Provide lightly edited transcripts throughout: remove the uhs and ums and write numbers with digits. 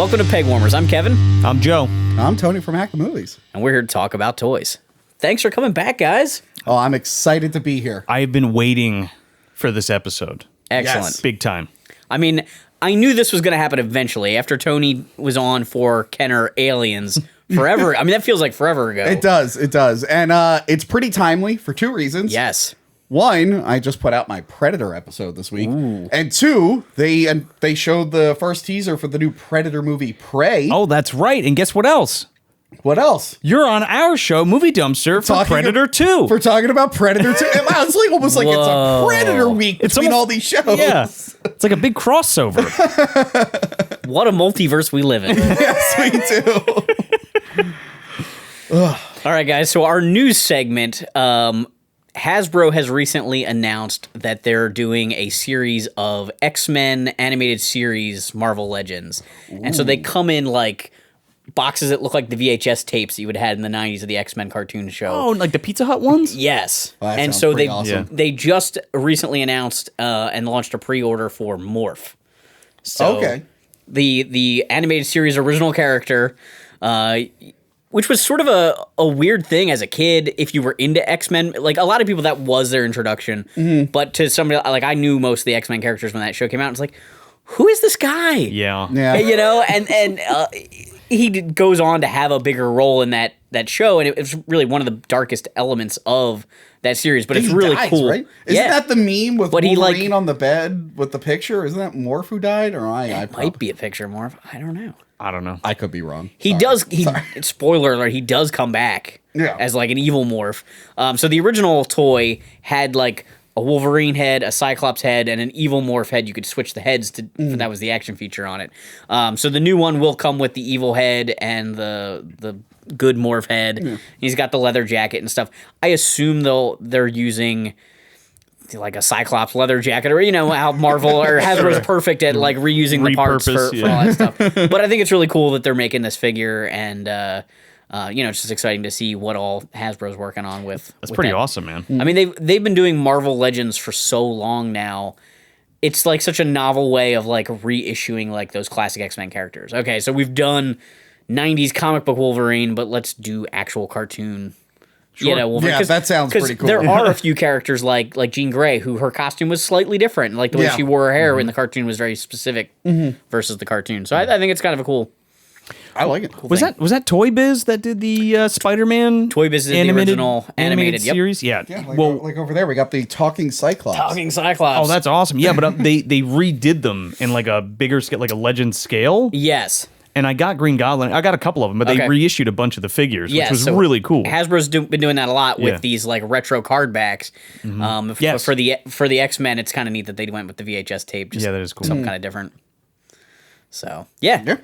Welcome to Pegwarmers. I'm Kevin. I'm Joe. I'm Tony from Hack the Movies. And we're here to talk about toys. Thanks for coming back, guys. Oh, I'm excited to be here. I have been waiting for this episode. Excellent. Yes. Big time. I mean, I knew this was going to happen eventually after Tony was on for Kenner Aliens forever. I mean, that feels like forever ago. It does. And it's pretty timely for two reasons. Yes. One, I just put out my Predator episode this week. Ooh. And two, they showed the first teaser for the new Predator movie, Prey. Oh, that's right. And guess what else? What else? You're on our show, Movie Dumpster, for Predator 2. We're talking about Predator 2. Wow, it's like almost like it's a Predator week between all these shows. Yeah. It's like a big crossover. What a multiverse we live in. Yes, we do. All right, guys. So our news segment, Hasbro has recently announced that they're doing a series of X-Men animated series, Marvel Legends. Ooh. And so they come in like boxes that look like the VHS tapes that you would have had in the 90s of the X-Men cartoon show. Oh, like the Pizza Hut ones? Yes. Well, and so they just recently announced and launched a pre-order for Morph. So okay. The animated series original character, which was sort of a weird thing as a kid if you were into X-Men. Like, a lot of people, that was their introduction. Mm-hmm. But to somebody, like, I knew most of the X-Men characters when that show came out. It's like, who is this guy? Yeah. You know, and he goes on to have a bigger role in that show, and it was really one of the darkest elements of that series, but it's really cool. Right? Isn't that the meme with but Wolverine on the bed with the picture? Isn't that Morph who died? Or it might be a picture of Morph. I don't know. I could be wrong. Spoiler alert, he does come back as like an evil Morph. So the original toy had like a Wolverine head, a Cyclops head, and an evil Morph head. You could switch the heads to. That was the action feature on it. So the new one will come with the evil head and the good Morph head. Yeah. He's got the leather jacket and stuff. I assume they're using like a Cyclops leather jacket, or you know how Marvel or Hasbro's perfect at like reusing the parts for all that stuff. But I think it's really cool that they're making this figure, and it's just exciting to see what all Hasbro's working on with. That's pretty awesome, man. I mean, they've been doing Marvel Legends for so long now. It's like such a novel way of like reissuing like those classic X-Men characters. Okay, so we've done 90s comic book Wolverine, but let's do actual cartoon. Sure. Wolverine. Yeah, that sounds pretty cool. There are a few characters like Jean Grey, who her costume was slightly different. Like the way she wore her hair in the cartoon was very specific versus the cartoon. So I think it's kind of a cool. I like it. Cool was that Toy Biz that did the Spider-Man? Toy Biz is the original animated series. Yeah. Like over there, we got the Talking Cyclops. Talking Cyclops. Oh, that's awesome. Yeah, but they redid them in like a bigger scale, like a Legend scale. Yes. And I got Green Goblin. I got a couple of them, but they reissued a bunch of the figures, which was really cool. Hasbro's been doing that a lot with these like retro card backs. For the X-Men, it's kind of neat that they went with the VHS tape. Just that is cool. Something kind of different. So yeah.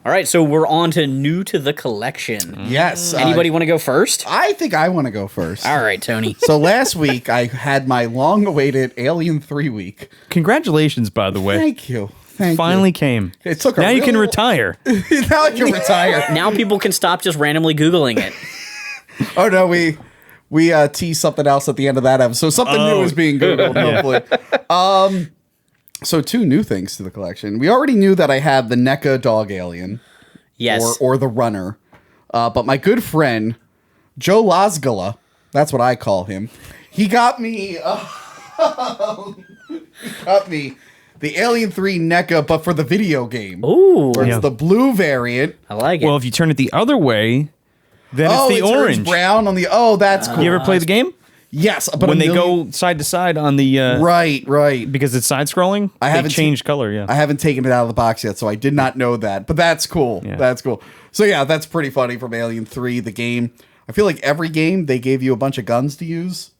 All right, so we're on to new to the collection. Yes. Anybody want to go first? I think I want to go first. All right, Tony. So last week I had my long-awaited Alien 3 week. Congratulations, by the way. Thank you. Finally came. It took now you can retire. Now I can retire. Now people can stop just randomly Googling it. Oh, no, we teased something else at the end of that episode. Something new is being Googled, hopefully. So two new things to the collection. We already knew that I had the NECA dog alien. Yes. Or the runner. But my good friend, Joe Losgala, that's what I call him, he got me... the Alien 3 NECA, but for the video game. Ooh. Where it's the blue variant. I like it. Well, if you turn it the other way, then it's the orange. Turns brown on the... Oh, that's cool. You ever play the game? Yes. But when they go side to side on the... Right. Because it's side-scrolling, they changed color, I haven't taken it out of the box yet, so I did not know that. But that's cool. Yeah. That's cool. So yeah, that's pretty funny from Alien 3, the game. I feel like every game, they gave you a bunch of guns to use.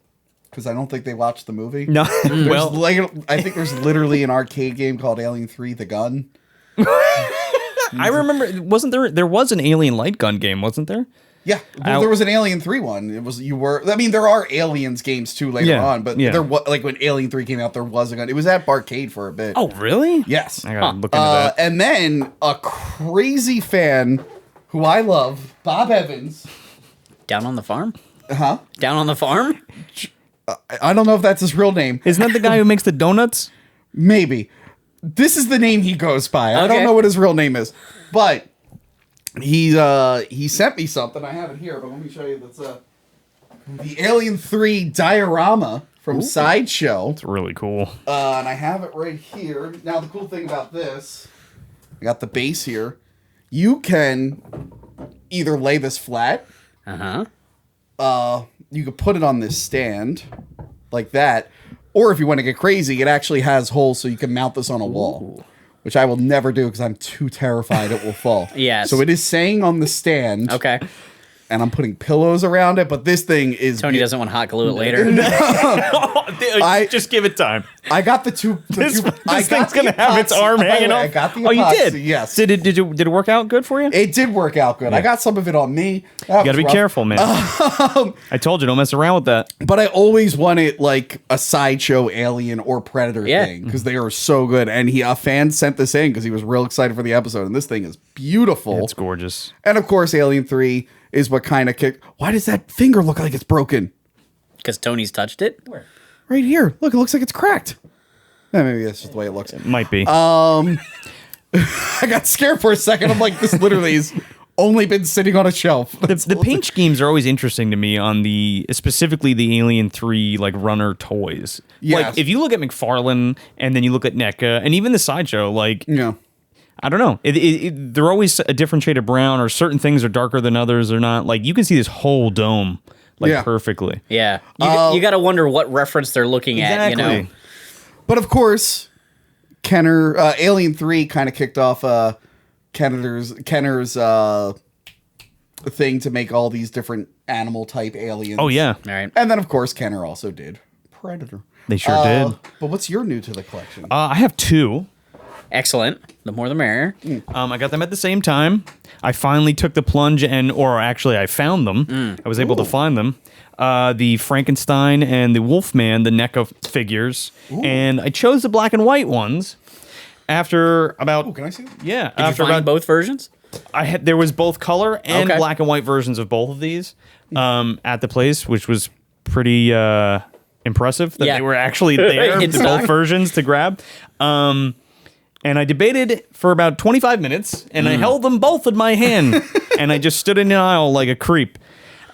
Because I don't think they watched the movie. No. I think there's literally an arcade game called Alien 3: The Gun. I remember, there was an Alien light gun game, wasn't there? Yeah, there was an Alien 3 one. There are Aliens games too later on, but there was, like when Alien 3 came out, there was a gun. It was at Barcade for a bit. Oh, really? Yes. I gotta look into that. And then a crazy fan who I love, Bob Evans. Down on the farm? Huh? Down on the farm? I don't know if that's his real name. Isn't that the guy who makes the donuts? Maybe. This is the name he goes by. I don't know what his real name is. But he sent me something. I have it here, but let me show you. That's the Alien 3 diorama from Sideshow. It's really cool. And I have it right here. Now, the cool thing about this, I got the base here. You can either lay this flat. You could put it on this stand like that. Or if you want to get crazy, it actually has holes so you can mount this on a wall. Which I will never do because I'm too terrified it will fall. Yes. So it is saying on the stand. Okay. And I'm putting pillows around it, but this thing is... Tony doesn't want to hot glue it later. Just give it time. I got the two... This thing's going to have its arm hanging off. I got the epoxy, you did? Yes. Did it work out good for you? It did work out good. I got some of it on me. You got to be careful, man. I told you, don't mess around with that. But I always wanted like a Sideshow Alien or Predator thing because they are so good. And a fan sent this in because he was real excited for the episode. And this thing is beautiful. It's gorgeous. And of course, Alien 3 is what kind of kicked... Why does that finger look like it's broken? Because Tony's touched it? Where? Right here. Look, it looks like it's cracked. Maybe that's just the way it looks. It might be. I got scared for a second. I'm like, this literally has only been sitting on a shelf. The paint schemes are always interesting to me on specifically the Alien 3 like runner toys. Yes. Like if you look at McFarlane and then you look at NECA and even the Sideshow, like I don't know. They're always a different shade of brown, or certain things are darker than others or not. Like you can see this whole dome perfectly. Yeah. You got to wonder what reference they're looking at, you know. But of course, Alien 3 kind of kicked off Kenner's thing to make all these different animal type aliens. Oh yeah. All right. And then of course Kenner also did Predator. They sure did. But what's your new to the collection? I have two. Excellent. The more the merrier. I got them at the same time. I finally took the plunge I found them. I was able to find them. The Frankenstein and the Wolfman, the NECA figures. And I chose the black and white ones after about... Oh, can I see them? Yeah. Did you find both versions? There was both color and black and white versions of both of these at the place, which was pretty impressive that they were actually there, both versions to grab. And I debated for about 25 minutes, and I held them both in my hand, and I just stood in the aisle like a creep,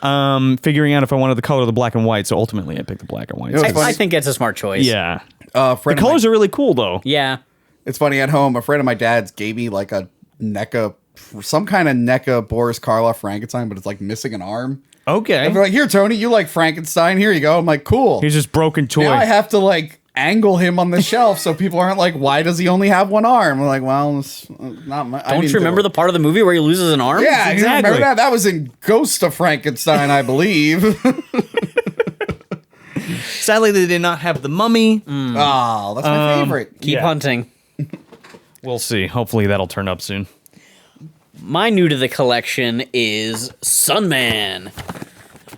figuring out if I wanted the color of the black and white. So ultimately, I picked the black and white. I think that's a smart choice. Yeah. The colors are really cool, though. Yeah. It's funny, at home, a friend of my dad's gave me like a NECA, some kind of NECA Boris Karloff Frankenstein, but it's like missing an arm. Okay. And they're like, here, Tony, you like Frankenstein. Here you go. I'm like, cool. Here's this broken toy. Now I have to like angle him on the shelf so people aren't like, why does he only have one arm? I'm like, well, it's not my... Don't you remember the part of the movie where he loses an arm? Yeah, exactly. You remember that? That was in Ghost of Frankenstein, I believe. Sadly, they did not have the mummy. Oh, that's my favorite. Keep hunting. We'll see. Hopefully that'll turn up soon. My new to the collection is Sunman.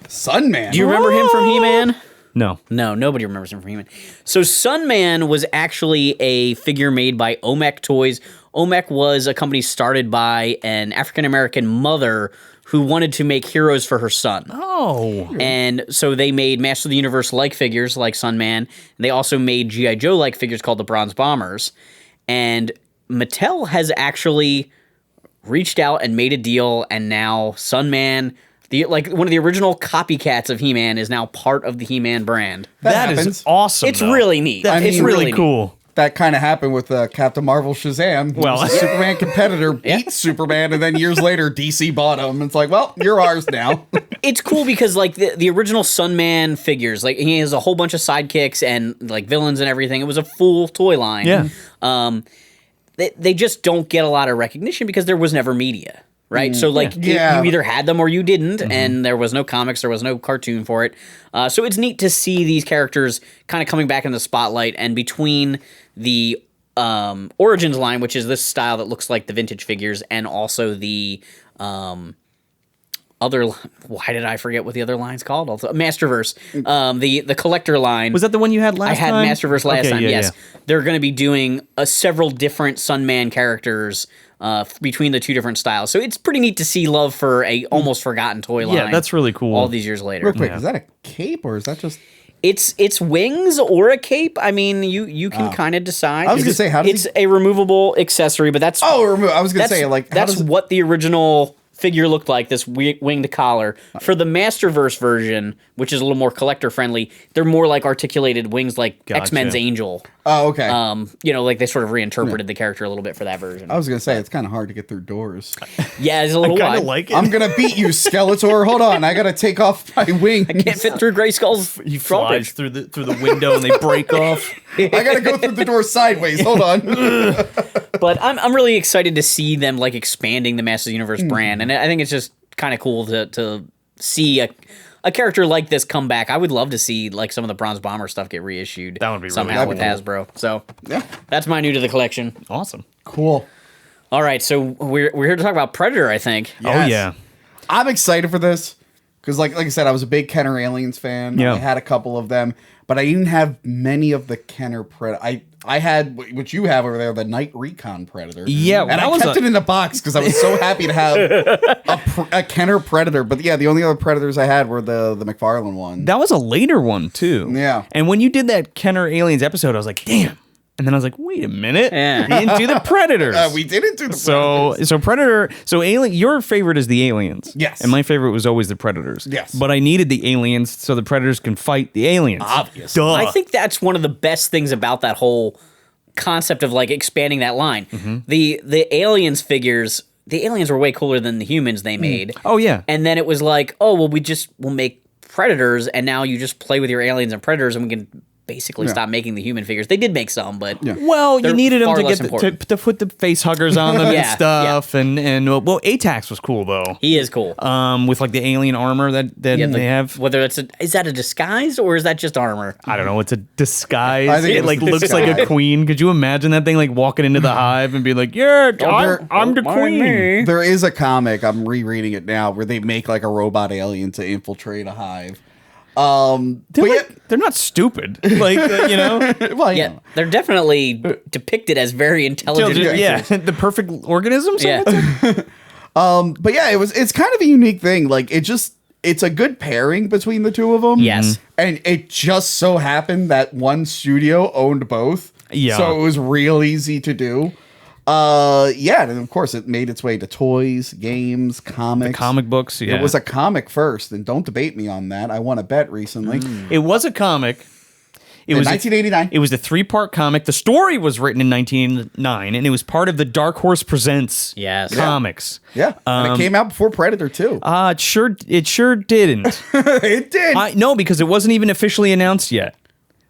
Sunman? Do you remember him from He-Man? No. No, nobody remembers him from He-Man. So Sunman was actually a figure made by Olmec Toys. Olmec was a company started by an African-American mother who wanted to make heroes for her son. Oh. And so they made Master of the Universe-like figures like Sunman. They also made G.I. Joe-like figures called the Bronze Bombers. And Mattel has actually reached out and made a deal, and now Sunman, one of the original copycats of He-Man, is now part of the He-Man brand. That is awesome. It's really neat. It's really cool. That kind of happened with Captain Marvel Shazam. Well, a Superman competitor beat Superman, and then years later, DC bought him. It's like, well, you're ours now. It's cool because like the original Sunman figures, like he has a whole bunch of sidekicks and like villains and everything. It was a full toy line. Yeah. They just don't get a lot of recognition because there was never media. Right, so like you either had them or you didn't, and there was no comics, there was no cartoon for it. So it's neat to see these characters kind of coming back in the spotlight, and between the Origins line, which is this style that looks like the vintage figures, and also the other, why did I forget what the other line's called? Also, Masterverse, the collector line. Was that the one you had last time? I had Masterverse last time. Yes, yeah. They're going to be doing several different Sunman characters. Between the two different styles. So it's pretty neat to see love for a almost forgotten toy line. Yeah, that's really cool. All these years later. Real quick, is that a cape or is that just... It's wings or a cape. I mean, you can kind of decide. I was gonna say, it's a removable accessory, but that's I was gonna say, like, that's what the original figure looked like, this winged collar. For the Masterverse version, which is a little more collector friendly, they're more like articulated wings, like X-Men's Angel. Oh, okay. Like they sort of reinterpreted the character a little bit for that version. I was gonna say it's kind of hard to get through doors. Yeah, it's a little wide. Like it. I'm gonna beat you, Skeletor. Hold on, I gotta take off my wings. I can't fit through Grayskull's He flies through the window and they break off. I gotta go through the door sideways. Hold on. But I'm really excited to see them like expanding the Masters Universe brand, and I think it's just kind of cool to see a character like this come back. I would love to see like some of the Bronze Bomber stuff get reissued. That would be somehow really with Hasbro. So that's my new to the collection. Awesome. Cool. All right, so we're here to talk about Predator, I think. Yes. Oh yeah. I'm excited for this because, like I said, I was a big Kenner Aliens fan. Yeah. I had a couple of them, but I didn't have many of the Kenner Predator. I had what you have over there, the Night Recon Predator. Yeah, and I kept it in the box because I was so happy to have a Kenner Predator. But yeah, the only other Predators I had were the McFarlane one. That was a later one too. Yeah. And when you did that Kenner Aliens episode, I was like, damn. And then I was like, wait a minute. Yeah. We didn't do the Predators. We didn't do the Predators. So Predator. So Alien. Your favorite is the Aliens. Yes. And my favorite was always the Predators. Yes. But I needed the Aliens so the Predators can fight the Aliens. Obviously. Duh. I think that's one of the best things about that whole concept of like expanding that line. Mm-hmm. The Aliens figures, the Aliens were way cooler than the humans they made. Oh yeah. And then it was like, oh well, we'll make Predators, and now you just play with your Aliens and Predators, and we can basically stop making the human figures. They did make some, but Well, you needed them far to less get to put the face huggers on them and stuff, and well, Atax was cool though. He is cool. With like the alien armor that they have. Whether is that a disguise or is that just armor? I don't know. It's a disguise. I think It like looks like a queen. Could you imagine that thing like walking into the hive and be like, "Yeah, I'm the queen." There is a comic, I'm rereading it now, where they make like a robot alien to infiltrate a hive. They're not stupid. Like Well, Yeah, they're definitely depicted as very intelligent. the perfect organisms. Yeah. but yeah, it's kind of a unique thing. Like it's a good pairing between the two of them. Yes. And it just so happened that one studio owned both. Yeah. So it was real easy to do. And of course it made its way to toys, games, comics. Comic books. Yeah. It was a comic first, and don't debate me on that. I won a bet recently. It was a comic. It was 1989. It was a 3-part comic. The story was written in 1909, and it was part of the Dark Horse Presents comics. Yeah. And it came out before Predator 2. It sure didn't. It did. No, because it wasn't even officially announced yet.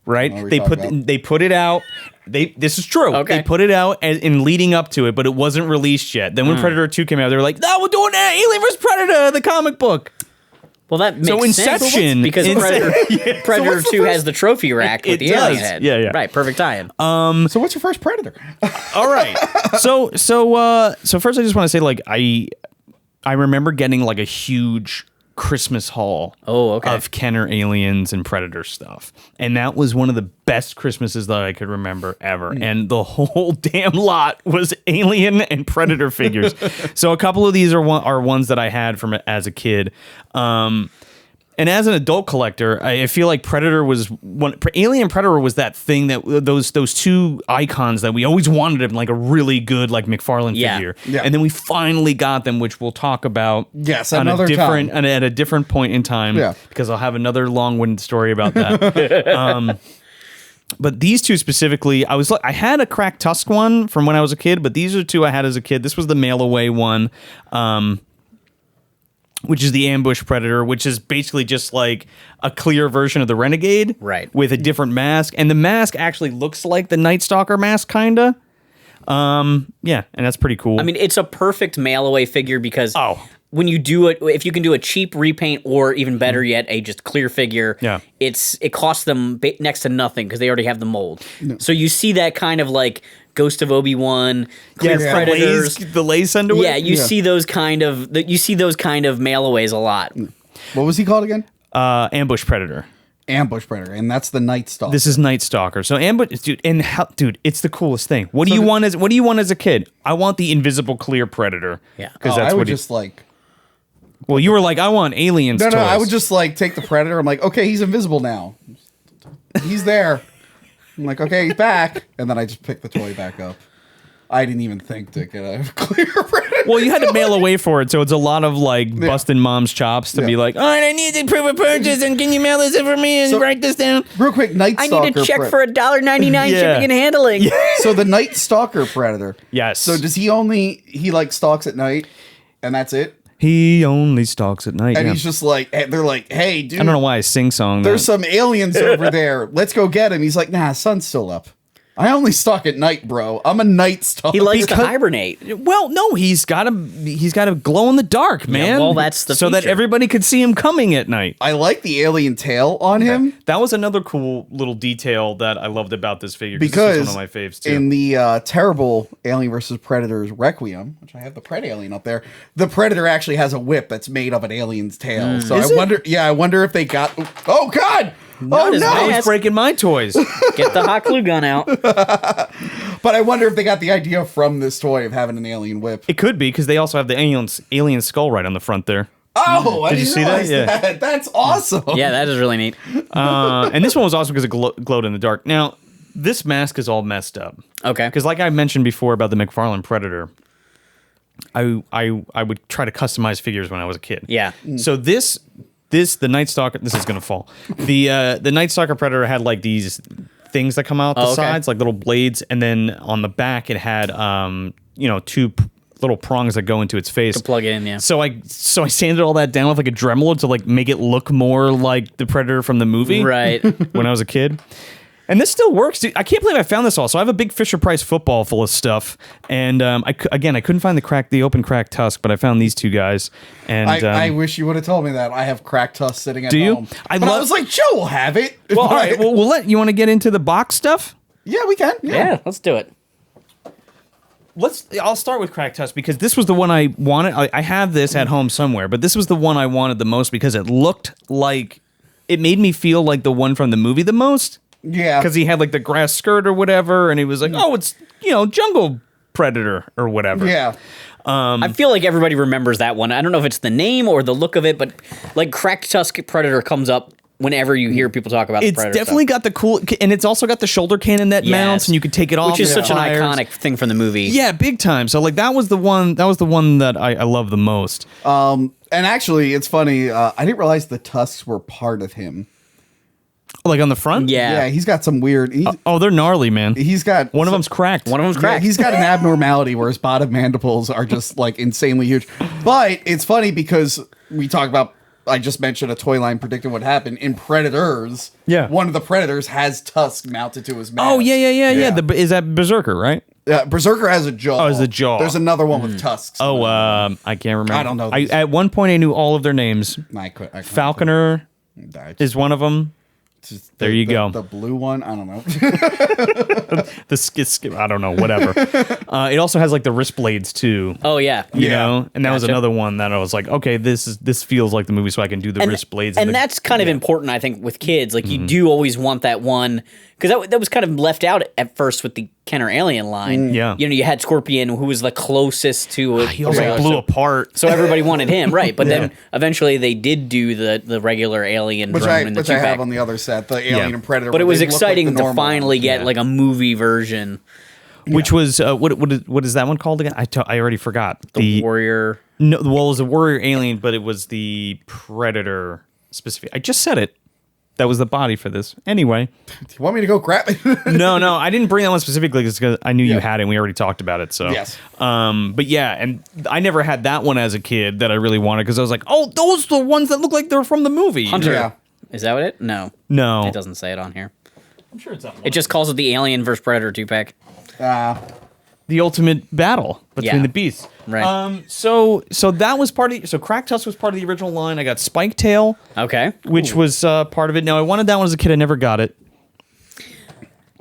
Right? They put it out. This is true. Okay. They put it out in leading up to it, but it wasn't released yet. Then when Predator 2 came out, they were like, "No, we're doing Alien vs Predator, the comic book." Well, that makes Inception, sense because Predator 2 has the trophy rack with the alien head. Yeah. Right, perfect tie-in. So what's your first Predator? All right. So first I just want to say, like, I remember getting like a huge Christmas haul of Kenner Aliens and Predator stuff. And that was one of the best Christmases that I could remember ever. And the whole damn lot was Alien and Predator figures. So a couple of these are ones that I had from as a kid. And as an adult collector, I feel like Predator was Alien and Predator was that thing that those two icons that we always wanted in like a really good like McFarlane figure. Yeah. And then we finally got them, which we'll talk about at a different point in time. Yeah. Because I'll have another long-winded story about that. But these two specifically, I had a cracked tusk one from when I was a kid, but these are two I had as a kid. This was the mail away one. Which is the Ambush Predator, which is basically just like a clear version of the Renegade. Right. With a different mask. And the mask actually looks like the Night Stalker mask, kinda. And that's pretty cool. I mean, it's a perfect mail-away figure because when you do it, if you can do a cheap repaint or even better yet, a just clear figure, it costs them next to nothing because they already have the mold. No. So you see that kind of like Ghost of Obi-Wan, Clear Predators, the lace underwear. Yeah, you see those kind of mail-aways a lot. What was he called again? Ambush Predator. Ambush Predator, and that's the Night Stalker. This is Night Stalker. So Ambush, dude, it's the coolest thing. What do you want as a kid? I want the invisible clear Predator. Yeah, because that's what just like. Well, you were like, I want aliens. No, I would just like take the Predator. I'm like, okay, he's invisible now. he's there. I'm like, okay, he's back. And then I just pick the toy back up. I didn't even think to get a clear Predator. Well, you had to mail away for it, so it's a lot of like busting mom's chops to be like, all right, I need the proof of purchase, and can you mail this in for me and write this down? Real quick, Night Stalker. I need a check for $1.99 shipping and handling. So the Night Stalker Predator. Yes. So does he like stalks at night, and that's it? He only stalks at night. And he's just like, they're like, hey, dude. I don't know why I sing song. There's some aliens over there. Let's go get him. He's like, nah, sun's still up. I only stalk at night, bro. I'm a night stalker. He likes to hibernate. Well, no, he's got to glow in the dark, man. Yeah, well, that's the so feature. that everybody could see him coming at night. I like the alien tail on him. That was another cool little detail that I loved about this figure. Because this is one of my faves too. In the terrible Alien vs. Predators Requiem, which I have the Pred Alien up there, the Predator actually has a whip that's made of an alien's tail. So I wonder if they got. Oh God. Not oh no! He's breaking my toys. Get the hot glue gun out. But I wonder if they got the idea from this toy of having an alien whip. It could be because they also have the alien skull right on the front there. Oh, I did you didn't see realize that? that? That's awesome. Yeah, that is really neat. And this one was awesome because it glowed in the dark. Now, this mask is all messed up. Okay. Because like I mentioned before about the McFarlane Predator, I would try to customize figures when I was a kid. Yeah. So the Night Stalker, this is gonna fall. The Night Stalker Predator had like these things that come out the sides, like little blades, and then on the back it had two little prongs that go into its face to plug it in. Yeah. So I sanded all that down with like a Dremel to like make it look more like the Predator from the movie. Right. When I was a kid. And this still works. Dude, I can't believe I found this all. So I have a big Fisher-Price football full of stuff, and I couldn't find the open cracked tusk, but I found these two guys. And I wish you would have told me that. I have cracked tusk sitting at home. Do you? I was like, Joe will have it. Well, all right. Well, we'll let you want to get into the box stuff. Yeah, we can. Yeah, let's do it. I'll start with cracked tusk because this was the one I wanted. I have this at home somewhere, but this was the one I wanted the most because it looked like it made me feel like the one from the movie the most. Yeah. Because he had like the grass skirt or whatever, and he was like, oh, it's, Jungle Predator or whatever. Yeah. I feel like everybody remembers that one. I don't know if it's the name or the look of it, but like cracked tusk Predator comes up whenever you hear people talk about the Predator. It's definitely got the cool, and it's also got the shoulder cannon that mounts, and you can take it off. Which is such an iconic thing from the movie. Yeah, big time. So like that was the one that I love the most. And actually, it's funny. I didn't realize the tusks were part of him. Like on the front? Yeah, he's got some weird. They're gnarly, man. He's got one of them's cracked. Yeah, he's got an abnormality where his bottom mandibles are just like insanely huge. But it's funny because we talk about. I just mentioned a toy line predicting what happened in Predators. Yeah, one of the Predators has tusks mounted to his mask. Oh yeah. Is that Berserker, right? Yeah, Berserker has a jaw. Oh, it's a jaw. There's another one with tusks. Oh, I can't remember. I don't know. At one point, I knew all of their names. I Falconer is one of them. There you go. The blue one, I don't know. I don't know, whatever. It also has like the wrist blades too. Oh yeah, you know, and that was another one that I was like, okay, this feels like the movie, so I can do the wrist blades. And that's kind of important, I think, with kids. Like you do always want that one because that was kind of left out at first with the Kenner Alien line. Yeah, you had Scorpion, who was the closest to it. He also blew apart, so everybody wanted him, right? But then eventually they did do the regular Alien drone in the which I have on the other set, the Alien and Predator. But it was exciting to finally get like a movie version, which was what is that one called again? I already forgot. The Warrior. No, well, it was a Warrior Alien, but it was the Predator specific. I just said it. That was the body for this. Anyway. Do you want me to go grab it? No, I didn't bring that one specifically because I knew you had it and we already talked about it. So yes. But yeah, and I never had that one as a kid that I really wanted because I was like, oh, those are the ones that look like they're from the movie. Hunter. Yeah. Is that what it? No. It doesn't say it on here. I'm sure it's that one. It just calls it the Alien vs. Predator 2-pack. The ultimate battle between the beasts. Right. So that was part of. So Crack Tusk was part of the original line. I got Spike Tail. Okay. Which was part of it. Now I wanted that one as a kid. I never got it.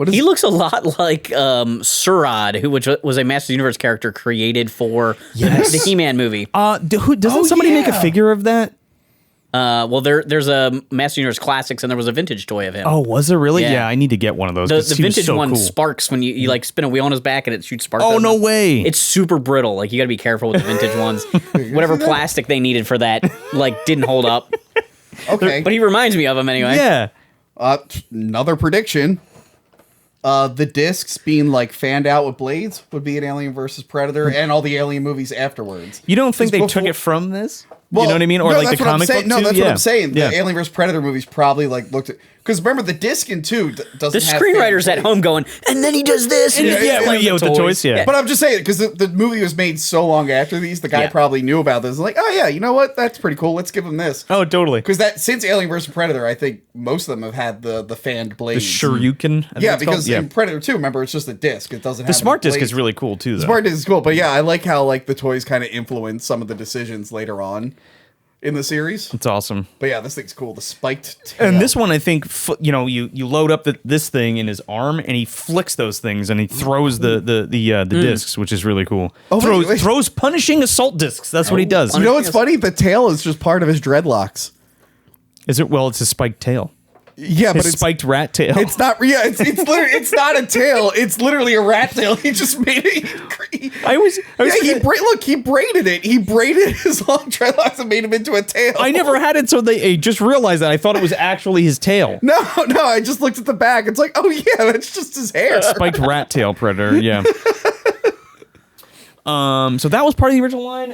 He looks a lot like Surad, which was a Masters of the Universe character created for the He-Man movie. Doesn't somebody make a figure of that? Well, there's a Masters of the Universe Classics, and there was a vintage toy of him. Oh, was there really? Yeah, I need to get one of those. The vintage one sparks when you like spin a wheel on his back and it shoots sparks. Oh, no way. It's super brittle. Like, you got to be careful with the vintage ones. Whatever plastic they needed for that, like, didn't hold up. Okay. But he reminds me of him anyway. Yeah. Another prediction. The discs being like fanned out with blades would be an Alien versus Predator, and all the Alien movies afterwards. You don't think they took it from this? Well, you know what I mean? Or no, like the comic book? No, that's what I'm saying. Yeah. The Alien vs. Predator movies probably like looked at, because remember the disc in 2 doesn't the have screenwriters at home going, and then he does this. And with the toys. Yeah. But I'm just saying, because the movie was made so long after these, the guy probably knew about this. Like, oh yeah, you know what? That's pretty cool. Let's give him this. Oh, totally. Because since Alien vs. Predator, I think most of them have had the fanned blades. The Shoryuken. Yeah, because in Predator 2, remember, it's just a disc. It doesn't have the smart disc blades. is really cool too. Though. The smart disc is cool, but yeah, I like how like the toys kind of influence some of the decisions later on in the series. It's awesome. But yeah, this thing's cool. The spiked tail. And this one, I think, you load up this thing in his arm, and he flicks those things, and he throws the discs, which is really cool. Oh, throws punishing assault discs. That's what he does. You know what's funny? The tail is just part of his dreadlocks. Is it? Well, it's a spiked tail. Yeah, but it's spiked rat tail. It's not. Yeah, it's literally, it's not a tail. It's literally a rat tail. He just made it. He braided it. He braided his long dreadlocks and made him into a tail. I never had it, so they just realized that. I thought it was actually his tail. No. I just looked at the back. It's like, oh yeah, that's just his hair. Spiked rat tail predator. Yeah. So that was part of the original line,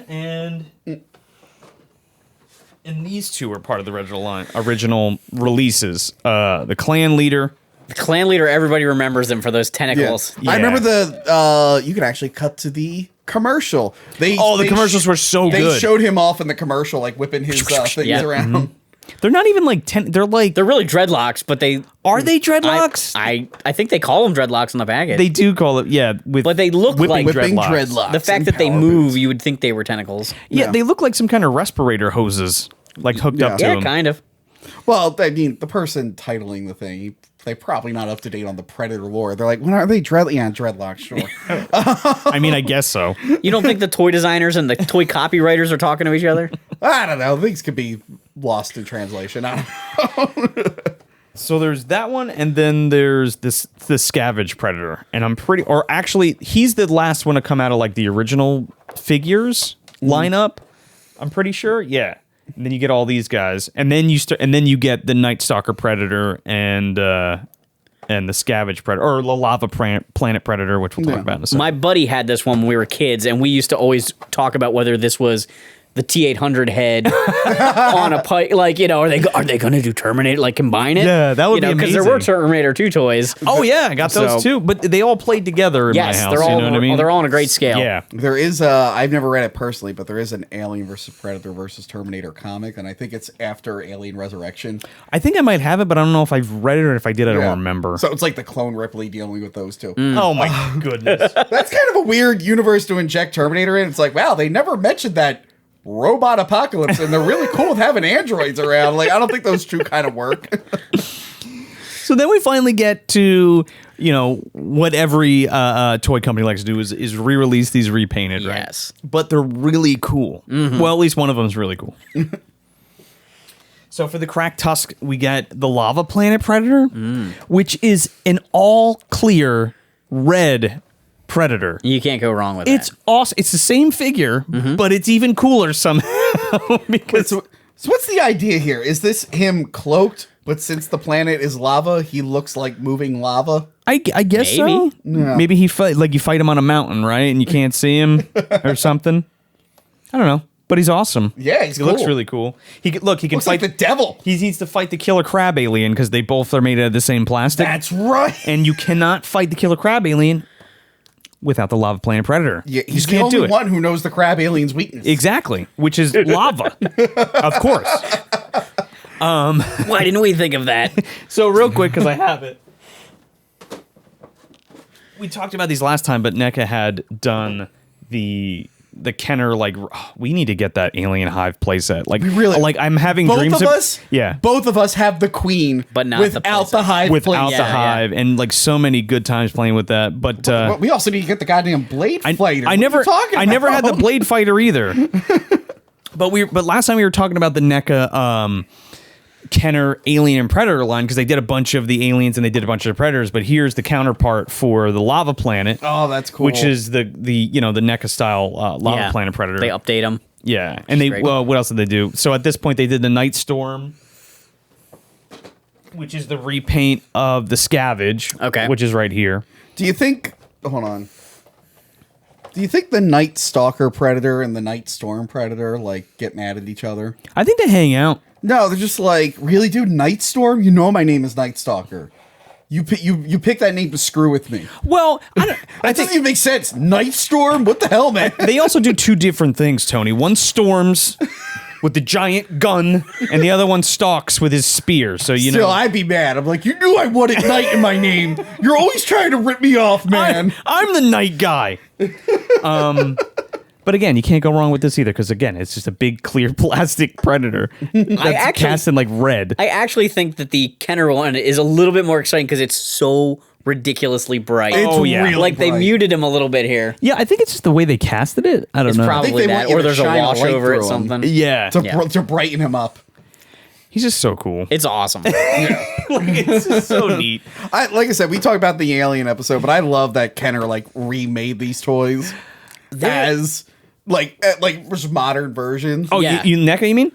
and these two were part of the original releases. The clan leader. The clan leader, everybody remembers him for those tentacles. Yeah. I remember you could actually cut to the commercial. The commercials were so good. They showed him off in the commercial, like whipping his things around. Mm-hmm. They're not even like they're really dreadlocks, but they dreadlocks. I think they call them dreadlocks on the package. They do call it, but they look like whipping dreadlocks. The fact that they move, you would think they were tentacles. Yeah, they look like some kind of respirator hoses, like hooked up to them. Yeah, kind of. Well, I mean, the person titling the thing, they're probably not up to date on the Predator lore. They're like, when are they dreadlocks? Sure. I mean, I guess so. You don't think the toy designers and the toy copywriters are talking to each other? I don't know. Things could be lost in translation. I don't know. So there's that one, and then there's the Scavenge Predator, and actually, he's the last one to come out of like the original figures lineup. I'm pretty sure. Yeah. And then you get all these guys, and then you get the Night Stalker Predator and the Scavenge Predator, or the Lava Planet Predator, which we'll talk about in a second. My buddy had this one when we were kids, and we used to always talk about whether this was the T-800 head on a pipe, like, are they going to do Terminator, like combine it? Yeah, that would be amazing. Because there were Terminator 2 toys. Oh yeah, I got those too, but they all played together in my house. They're all, you know what I mean? They're all on a great scale. Yeah, there is I've never read it personally, but there is an Alien versus Predator versus Terminator comic, and I think it's after Alien Resurrection. I think I might have it, but I don't know if I've read it or if I did. I don't remember. So it's like the clone Ripley dealing with those two. Oh my goodness, that's kind of a weird universe to inject Terminator in. It's like, wow, they never mentioned that robot apocalypse, and they're really cool with having androids around. Like, I don't think those two kind of work. So then we finally get to what every toy company likes to do is re-release these repainted, right? Yes, but they're really cool. Mm-hmm. Well, at least one of them is really cool. So for the cracked tusk, we get the Lava Planet Predator, which is an all clear red Predator. You can't go wrong with It's awesome. It's the same figure, but it's even cooler somehow. Because so what's the idea here? Is this him cloaked, but since the planet is lava, he looks like moving lava? I guess so. Yeah. Maybe you fight him on a mountain, right? And you can't see him or something. I don't know. But he's awesome. Yeah, he looks really cool. He can fight like the devil. He needs to fight the killer crab alien because they both are made out of the same plastic. That's right. And you cannot fight the killer crab alien without the Lava Planet Predator. Yeah, he's the only one who knows the crab alien's weakness. Exactly, which is lava, of course. Why didn't we think of that? So real quick, because I have it. We talked about these last time, but NECA had done the Kenner, like, we need to get that Alien Hive playset. Like, I'm having dreams of us. Yeah, both of us have the Queen, but not without the Hive. Without the Hive, and like so many good times playing with that. But we also need to get the goddamn Blade Fighter. I never had the Blade Fighter either. but last time we were talking about the NECA Kenner Alien and Predator line, because they did a bunch of the aliens and they did a bunch of the Predators, but here's the counterpart for the Lava Planet. Oh, that's cool. Which is the NECA style Lava Planet Predator. They update them. Yeah, and what else did they do? So at this point, they did the Night Storm. which is the repaint of the Scavenge, which is right here. Do you think... Hold on. Do you think the Night Stalker Predator and the Night Storm Predator, like, get mad at each other? I think they hang out. No, they're just like, really, dude? Night Storm? You know my name is Night Stalker. You pick that name to screw with me. Well, that doesn't even make sense. Night Storm? What the hell, man? They also do two different things, Tony. One storms with the giant gun, and the other one stalks with his spear. So you know, I'd be mad. I'm like, you knew I wanted Night in my name. You're always trying to rip me off, man. I'm the night guy. But again, you can't go wrong with this either, because again, it's just a big clear plastic predator that's cast in like red. I actually think that the Kenner one is a little bit more exciting because it's so ridiculously bright. It's really like bright. They muted him a little bit here. Yeah, I think it's just the way they casted it. I don't know. Probably that, or there's a wash over it, something. Yeah, to brighten him up. He's just so cool. It's awesome. It's just so neat. Like I said, we talked about the Alien episode, but I love that Kenner like remade these toys as like just modern versions. Oh, yeah. you NECA, you mean?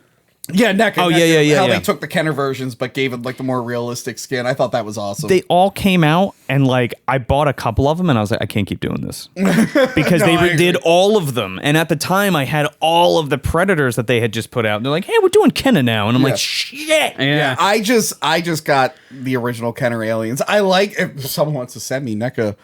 Yeah, NECA. Oh, yeah. How they took the Kenner versions but gave it like the more realistic skin. I thought that was awesome. They all came out, and like I bought a couple of them, and I was like, I can't keep doing this because they redid all of them. And at the time, I had all of the Predators that they had just put out. And they're like, hey, we're doing Kenner now, and I'm like, shit. Yeah, I just got the original Kenner aliens. I like if someone wants to send me NECA.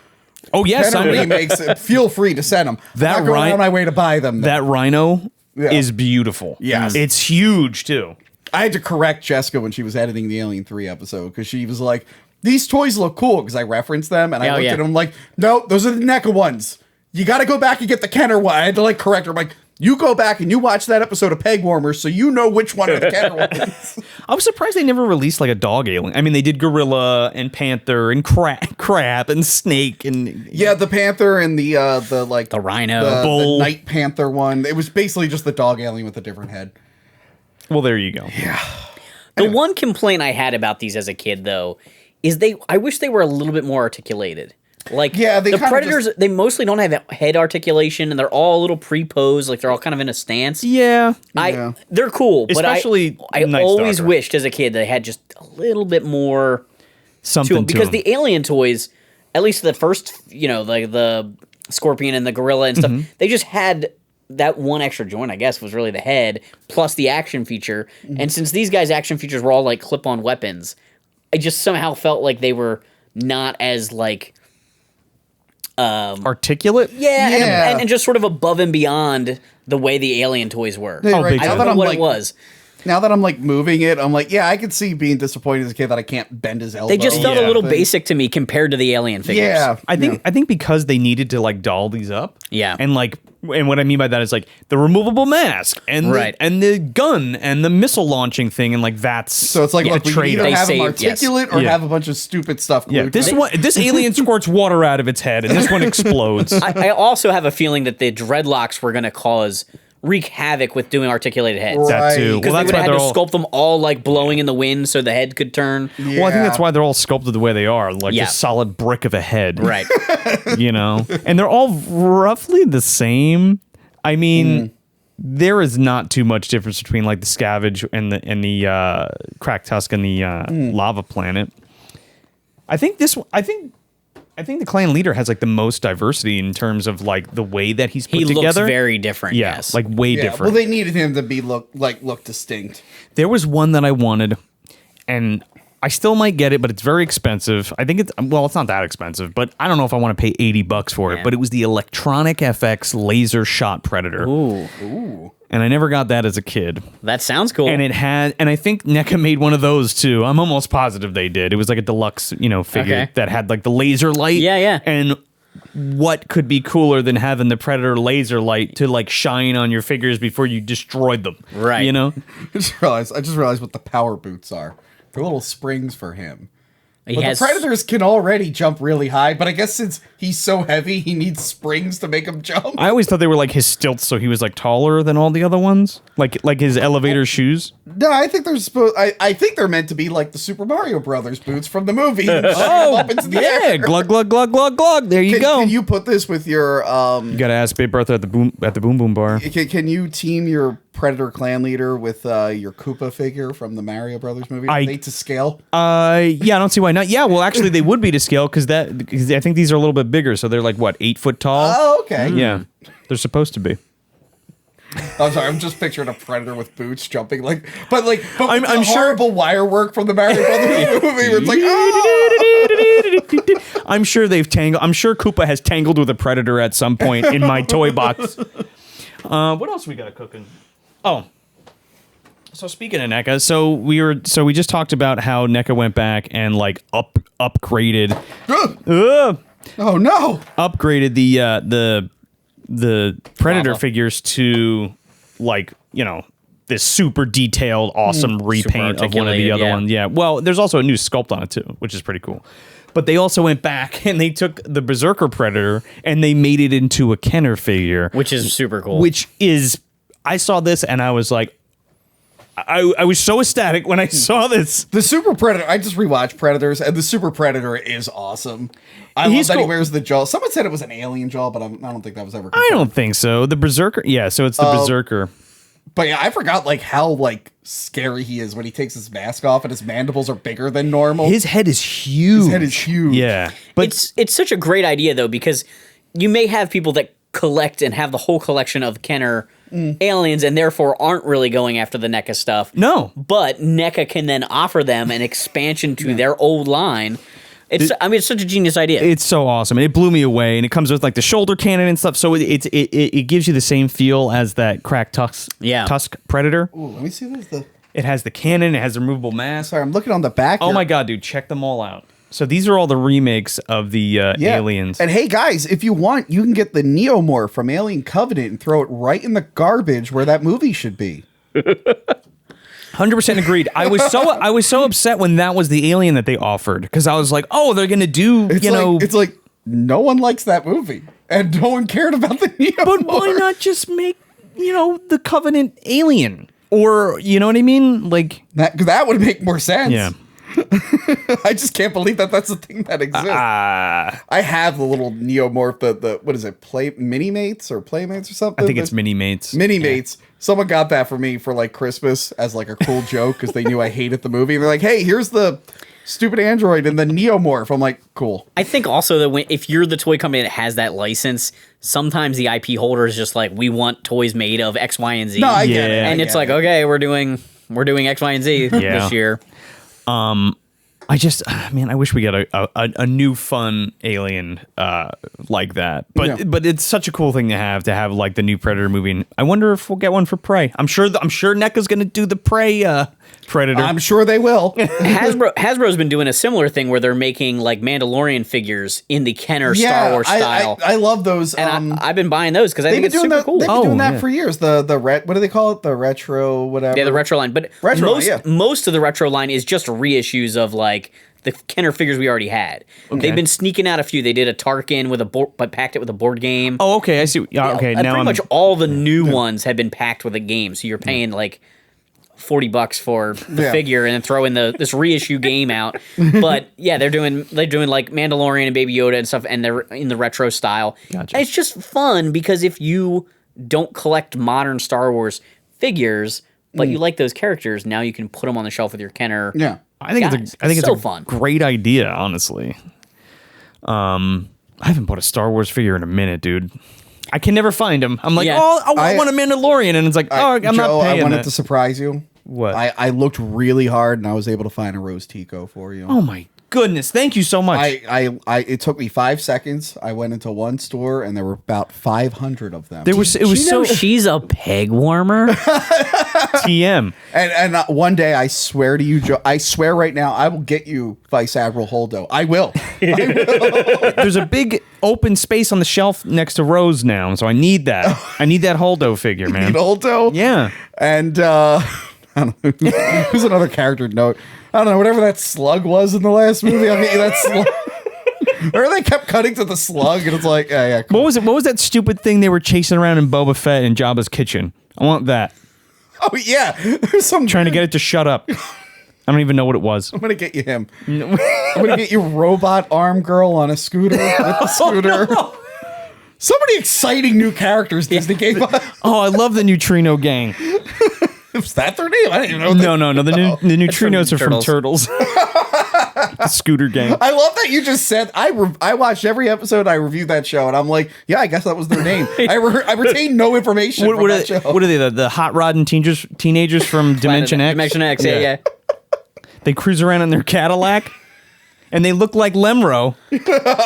Oh yes, Kenner remakes it. Feel free to send them. That I'm not going on my way to buy them. That Rhino is beautiful. Yes. It's huge too. I had to correct Jessica when she was editing the Alien 3 episode because she was like, these toys look cool because I referenced them and I looked at them like, no, those are the NECA ones. You got to go back and get the Kenner one. I had to like correct her. I'm like, you go back and you watch that episode of Pegwarmers so you know which one are the Kenner ones. I was surprised they never released like a dog alien. I mean, they did Gorilla and Panther and Crab and Snake and the Panther and the Rhino, the Bull, Night Panther one. It was basically just the dog alien with a different head. Well, there you go. Yeah. The one complaint I had about these as a kid, though, is I wish they were a little bit more articulated. Like, the Predators, they mostly don't have head articulation, and they're all a little pre-posed, like they're all kind of in a stance. Yeah. They're cool, especially but I always wished as a kid they had just a little bit more something to them. Because the Alien toys, at least the first, like the Scorpion and the Gorilla and stuff, they just had that one extra joint, I guess, was really the head, plus the action feature. And since these guys' action features were all like clip-on weapons, I just somehow felt like they were not as like articulate. And just sort of above and beyond the way the Alien toys were. Yeah, right. I don't know what it was. Now that I'm like moving it, I'm like, I could see being disappointed as a kid that I can't bend his elbow. They just felt a little basic to me compared to the Alien figures. Yeah, I think because they needed to like doll these up. Yeah, and what I mean by that is like the removable mask and the gun and the missile launching thing and like that's so it's like look, we either have them articulate or have a bunch of stupid stuff glued. This alien squirts water out of its head and this one explodes. I also have a feeling that the dreadlocks were going to wreak havoc with doing articulated heads. That too. Because they would have had to sculpt them all like blowing in the wind so the head could turn. Yeah. Well, I think that's why they're all sculpted the way they are, like a solid brick of a head. Right. And they're all roughly the same. I mean, there is not too much difference between like the Scavenge and the Crack Tusk and the Lava Planet. I think the clan leader has like the most diversity in terms of like the way that he's put together. He looks very different. Yeah, yes, like way different. Well, they needed him to be look distinct. There was one that I wanted, and I still might get it, but it's very expensive. I think it's not that expensive, but I don't know if I want to pay $80 for it. But it was the Electronic FX Laser Shot Predator. Ooh. And I never got that as a kid. That sounds cool. And I think NECA made one of those too. I'm almost positive they did. It was like a deluxe, figure that had like the laser light. Yeah. And what could be cooler than having the Predator laser light to like shine on your figures before you destroyed them? Right. I just realized what the power boots are. They're little springs for him. The Predators can already jump really high, but I guess since he's so heavy, he needs springs to make him jump. I always thought they were like his stilts, so he was like taller than all the other ones, like his elevator shoes. No, I think I think they're meant to be like the Super Mario Brothers boots from the movie. Up into the air. Glug glug glug glug glug. There you go. Can you put this with your? You gotta ask Babe Bertha at the boom boom bar. Can you team your Predator clan leader with your Koopa figure from the Mario Brothers movie? Are they to scale? I don't see why not. Yeah, well, actually, they would be to scale because I think these are a little bit bigger. So they're like, what, 8 foot tall? Oh, okay. Yeah, they're supposed to be. I'm sorry, I'm just picturing a Predator with boots jumping but I'm sure horrible wire work from the Mario Brothers movie where it's like, oh! I'm sure they've tangled. I'm sure Koopa has tangled with a Predator at some point in my toy box. What else we got cooking? Oh, so speaking of NECA, so we just talked about how NECA went back and like upgraded. Oh no! Upgraded the Predator figures to like, this super detailed, awesome repaint of one of the other ones. Yeah. Well, there's also a new sculpt on it too, which is pretty cool. But they also went back and they took the Berserker Predator and they made it into a Kenner figure, which is super cool. Which is, I saw this and I was like, I was so ecstatic when I saw this. The Super Predator, I just rewatched Predators, and the Super Predator is awesome. I love that he wears the jaw. Someone said it was an alien jaw, but I don't think that was ever confirmed. I don't think so. The Berserker, yeah, so it's the Berserker. But yeah, I forgot how scary he is when he takes his mask off and his mandibles are bigger than normal. His head is huge. Yeah. But it's such a great idea though, because you may have people that collect and have the whole collection of Kenner aliens and therefore aren't really going after the NECA stuff. No. But NECA can then offer them an expansion to their old line. It's such a genius idea. It's so awesome. And it blew me away. And it comes with like the shoulder cannon and stuff. So it gives you the same feel as that cracked tusk Predator. Ooh, let me see this. It has the cannon. It has the removable mask. Sorry, I'm looking on the back. Oh my God, dude. Check them all out. So these are all the remakes of the aliens. And hey, guys, if you want, you can get the Neomorph from Alien Covenant and throw it right in the garbage where that movie should be. 100% agreed. I was so upset when that was the alien that they offered because I was like, oh, they're gonna do it's like no one likes that movie and no one cared about the Neomorph. But why not just make the Covenant alien, or you know what I mean? Like that would make more sense. Yeah. I just can't believe that's a thing that exists. I have the little Neomorph, the what is it, Mini-Mates or Playmates or something? I think it's Mini-Mates. Mini-Mates. Yeah. Someone got that for me for like Christmas as like a cool joke because they knew I hated the movie. And they're like, hey, here's the stupid android and the Neomorph. I'm like, cool. I think also that if you're the toy company that has that license, sometimes the IP holder is just like, we want toys made of X, Y, and Z. No, I get it. And it's like, okay, we're doing X, Y, and Z this year. I wish we got a new fun alien like that. But it's such a cool thing to have like the new Predator movie. And I wonder if we'll get one for Prey. I'm sure NECA's going to do the Prey Predator. I'm sure they will. Hasbro's been doing a similar thing where they're making like Mandalorian figures in the Kenner Star Wars style. I love those. And I've been buying those because I think it's super cool. They've been doing that for years. What do they call it? The retro whatever. Yeah, the retro line. But most of the retro line is just reissues of like the Kenner figures we already had. Okay. They've been sneaking out a few. They did a Tarkin with but packed it with a board game. Oh, okay. I see. Yeah, okay. Now pretty much all the new ones have been packed with a game. So you're paying like $40 for the figure and then throw in this reissue game out. But yeah, they're doing like Mandalorian and Baby Yoda and stuff, and they're in the retro style. Gotcha. And it's just fun because if you don't collect modern Star Wars figures, but you like those characters, now you can put them on the shelf with your Kenner. Yeah. I think it's a fun, great idea, honestly. I haven't bought a Star Wars figure in a minute, dude. I can never find them. I'm like, I want a Mandalorian, and it's like, I'm not paying. I wanted to surprise you. What? I looked really hard, and I was able to find a Rose Tico for you. Oh my goodness! Thank you so much. It took me 5 seconds. I went into one store, and there were about 500 of them. She's a peg warmer. TM. And one day, I swear to you, Joe, I swear right now, I will get you Vice Admiral Holdo. I will. There's a big open space on the shelf next to Rose now, so I need that. I need that Holdo figure, man. You need Holdo? Yeah. And I don't know. Who's another character note? I don't know. Whatever that slug was in the last movie. I mean, that slug. Or they kept cutting to the slug, and it's like, yeah. Cool. What was it? What was that stupid thing they were chasing around in Boba Fett in Jabba's kitchen? I want that. Oh yeah, there's some trying to get it to shut up. I don't even know what it was. I'm gonna get you him. I'm gonna get you robot arm girl on a scooter with a scooter. Oh, no. So many exciting new characters Disney gave us. Oh, I love the Neutrino Gang. Is that their name? I didn't even know. No. The Neutrinos are from Turtles. The Scooter Gang. I love that you just said. I watched every episode. I reviewed that show, and I'm like, yeah, I guess that was their name. I retained no information from that show. What are they? The hot rod and teenagers from Dimension X? Dimension X, yeah. They cruise around in their Cadillac. And they look like Lemro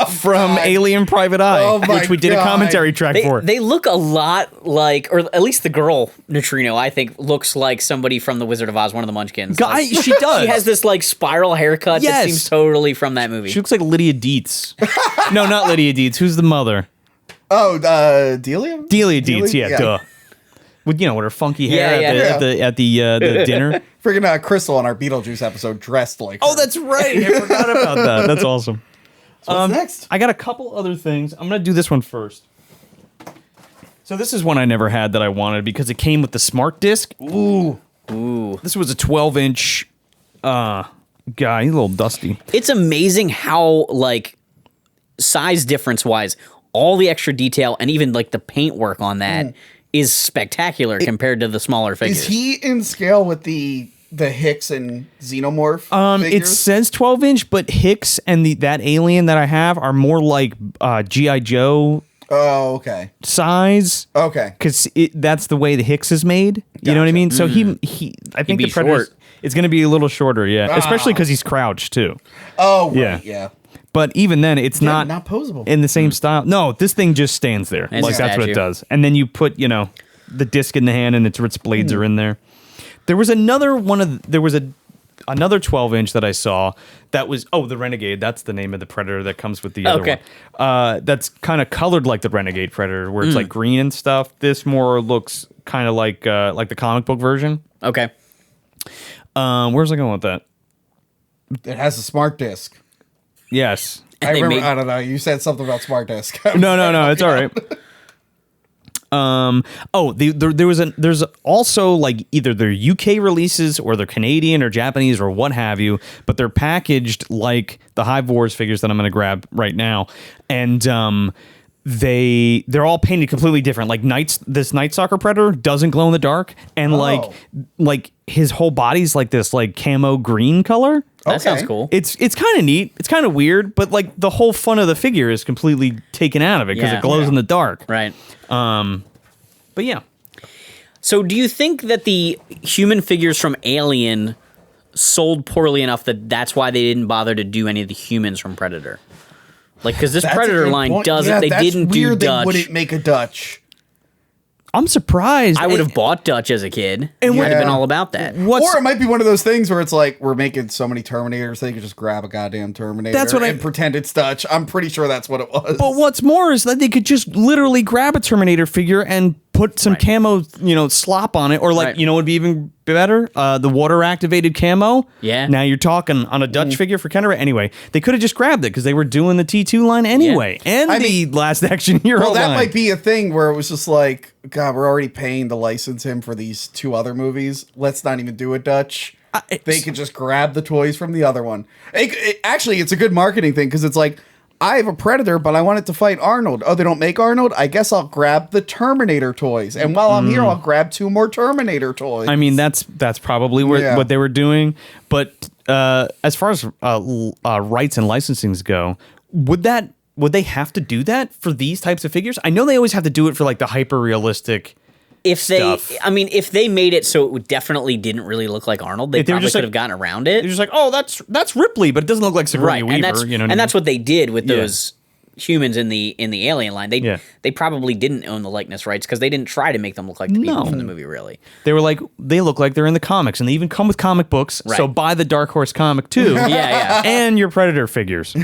from Alien Private Eye, which we did a commentary track for. They look a lot like, or at least the girl Neutrino, I think, looks like somebody from The Wizard of Oz, one of the Munchkins. She does. She has this like spiral haircut that seems totally from that movie. She looks like Lydia Dietz. No, not Lydia Dietz. Who's the mother? Oh, Delia? Delia Dietz, duh. With with her funky hair at the dinner. Freaking Crystal on our Beetlejuice episode dressed like her. Oh, that's right. I forgot about that. That's awesome. So what's next? I got a couple other things. I'm going to do this one first. So this is one I never had that I wanted because it came with the smart disc. Ooh. This was a 12-inch guy. He's a little dusty. It's amazing how, like, size difference-wise, all the extra detail and even, like, the paint work on that is spectacular compared to the smaller figures. Is he in scale with the Hicks and Xenomorph figures? It says 12-inch, but Hicks and that alien that I have are more like G.I. Joe. Oh, okay. Size. Okay. Because that's the way the Hicks is made. You know what I mean? So I think the Predator is going to be a little shorter, especially because he's crouched too. Oh, right, yeah. But even then, it's not posable in the same style. No, this thing just stands there. Like that's what it does. And then you put, the disc in the hand, and its blades are in there. There was another another 12-inch that I saw that was the Renegade. That's the name of the Predator that comes with the other one. That's kind of colored like the Renegade Predator, where it's like green and stuff. This more looks kind of like the comic book version. Okay. Where's I going with that? It has a smart disc. Yes. I remember. I don't know. You said something about smart disc. No. It's all right. There's also like either their UK releases or they're Canadian or Japanese or what have you, but they're packaged like the Hive Wars figures that I'm going to grab right now, and they're all painted completely different. Like this Night Stalker Predator doesn't glow in the dark, and like his whole body's like this like camo green color. That sounds cool. It's kind of neat. It's kind of weird, but like the whole fun of the figure is completely taken out of it because it glows in the dark. Right. But yeah. So do you think that the human figures from Alien sold poorly enough that that's why they didn't bother to do any of the humans from Predator? Like, because this Predator line doesn't. Yeah, they didn't do Dutch. They wouldn't make a Dutch. I'm surprised. I would have bought Dutch as a kid. It would have been all about that. Or it might be one of those things where it's like, we're making so many Terminators, they could just grab a goddamn Terminator and pretend it's Dutch. I'm pretty sure that's what it was. But what's more is that they could just literally grab a Terminator figure and put some camo, slop on it. Or like, would be even better? The water-activated camo. Yeah. Now you're talking on a Dutch figure for Kenner. Anyway, they could have just grabbed it because they were doing the T2 line anyway. Yeah. And the Last Action Hero line. Well, that might be a thing where it was just like, God, we're already paying to license him for these two other movies. Let's not even do a Dutch. They could just grab the toys from the other one. Actually, it's a good marketing thing because it's like, I have a Predator, but I want it to fight Arnold. Oh, they don't make Arnold? I guess I'll grab the Terminator toys. And while I'm here, I'll grab 2 more Terminator toys. I mean, that's probably what they were doing. But as far as rights and licensings go, would they have to do that for these types of figures? I know they always have to do it for like the hyper-realistic stuff. If they made it so it definitely didn't really look like Arnold, they probably could have gotten around it. They're just like, oh, that's Ripley, but it doesn't look like Sigourney Weaver. And that's what they did with those humans in the Alien line. They probably didn't own the likeness rights because they didn't try to make them look like the people from the movie. Really, they were like, they look like they're in the comics, and they even come with comic books. Right. So buy the Dark Horse comic too. yeah, and your Predator figures.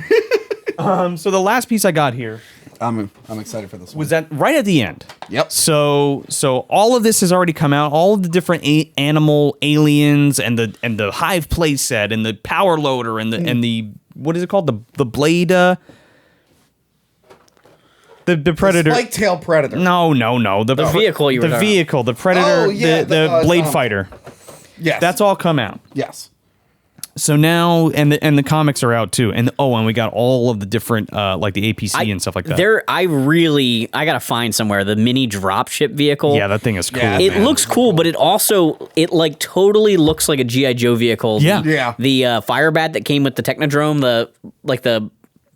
So the last piece I got here. I'm excited for this one. Was that right at the end? Yep. So all of this has already come out. All of the different animal aliens and the Hive play set and the power loader and the what is it called, the blade the Predator, the spike tail Predator. No. The vehicle you were the vehicle, the Predator, the blade fighter. Yes, that's all come out. Yes. So now, and the comics are out too, and we got all of the different like the APC and stuff like that. I gotta find somewhere the mini dropship vehicle. Yeah, that thing is cool. Yeah, It looks cool, but it like totally looks like a GI Joe vehicle. Yeah. The Firebat that came with the Technodrome, the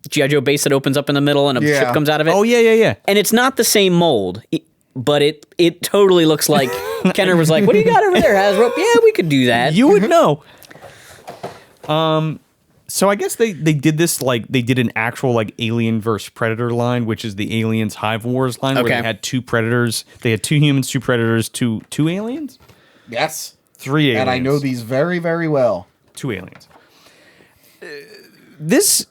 GI Joe base that opens up in the middle and a ship comes out of it. Oh yeah. And it's not the same mold. But it totally looks like Kenner was like, "What do you got over there, Hasbro? Yeah, we could do that." You would know. So I guess they did this like they did an actual like Alien versus Predator line, which is the Aliens Hive Wars line, where they had 2 predators. They had 2 humans, 2 predators, 2 aliens. Yes, 3 aliens, and I know these very, very well. 2 aliens. This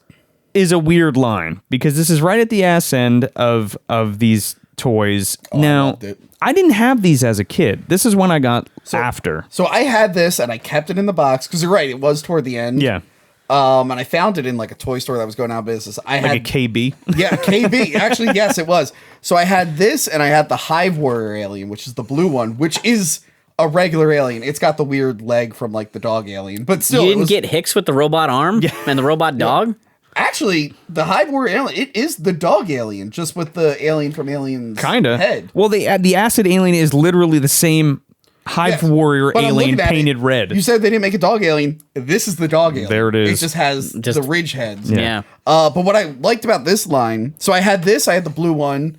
is a weird line because this is right at the ass end of these toys. Now, I didn't have these as a kid. This is when I got after. So I had this and I kept it in the box because you're right, it was toward the end. Yeah. And I found it in like a toy store that was going out of business. I had a KB. Yeah, KB. Actually, yes, it was. So I had this and I had the Hive Warrior alien, which is the blue one, which is a regular alien. It's got the weird leg from like the dog alien, but still, you didn't get Hicks with the robot arm and the robot dog. Actually, the Hive Warrior alien, it is the dog alien, just with the alien from Alien's head. Well, the acid alien is literally the same Hive Warrior alien painted red. You said they didn't make a dog alien. This is the dog alien. There it is. It just has the ridge heads. Yeah. But what I liked about this line, so I had this, I had the blue one,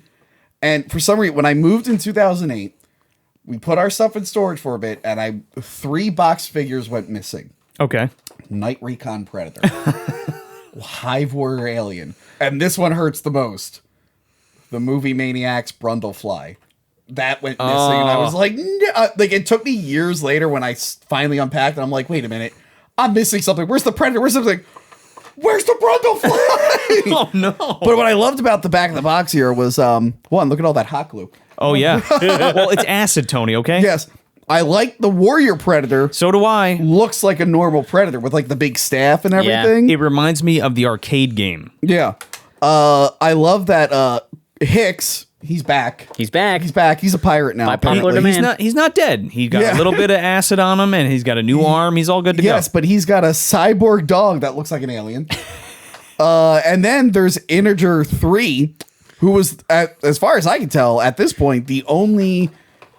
and for some reason, when I moved in 2008, we put our stuff in storage for a bit, and 3 box figures went missing. Okay. Night Recon Predator. Hive Warrior Alien. And this one hurts the most. The Movie Maniacs Brundlefly. That went missing. And I was like, no. Like, it took me years later when I finally unpacked and I'm like, wait a minute. I'm missing something. Where's the Predator? Where's something? Where's the Brundlefly? Oh, no. But what I loved about the back of the box here was, one, look at all that hot glue. Oh, yeah. Well, it's acid, Tony, okay? Yes. I like the Warrior Predator. So do I. Looks like a normal Predator with like the big staff and everything. It reminds me of the arcade game. Yeah. I love that Hicks, he's back. He's back. He's a pirate now. By popular demand. He's not dead. He got a little bit of acid on him and he's got a new arm. He's all good to go. Yes, but he's got a cyborg dog that looks like an alien. And then there's Integer 3, who was, as far as I can tell, at this point, the only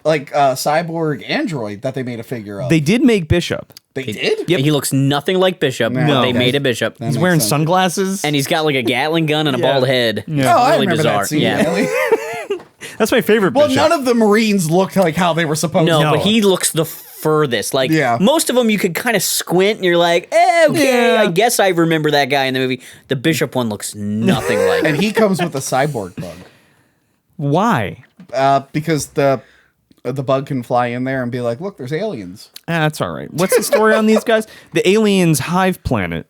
cyborg android that they made a figure of. They did make Bishop. They did? Yep. He looks nothing like Bishop, but they made a Bishop. He's wearing sunglasses. And he's got like a Gatling gun and a bald head. Yeah. Oh, really I remember bizarre. that scene. That's my favorite Well, Bishop. none of the Marines looked like how they were supposed to. No, but he looks the furthest. Like, most of them you could kind of squint and you're like, okay, I guess I remember that guy in the movie. The Bishop one looks nothing like And he comes with a cyborg bug. Why? Because the bug can fly in there and be like, look, there's aliens. That's all right. What's the story on these guys? The aliens' hive planet.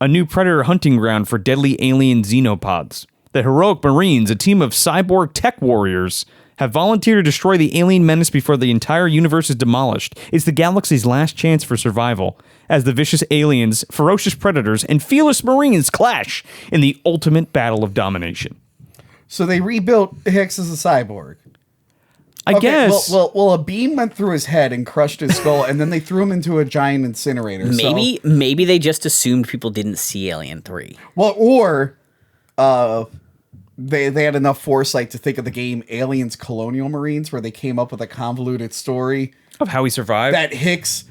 A new predator hunting ground for deadly alien xenopods. The heroic Marines, a team of cyborg tech warriors, have volunteered to destroy the alien menace before the entire universe is demolished. It's the galaxy's last chance for survival, as the vicious aliens, ferocious predators, and fearless Marines clash in the ultimate battle of domination. So they rebuilt Hicks as a cyborg. I guess. Well, a beam went through his head and crushed his skull, and then they threw him into a giant incinerator. Maybe they just assumed people didn't see Alien 3. Well, or they had enough foresight to think of the game Aliens Colonial Marines, where they came up with a convoluted story of how he survived. That Hicks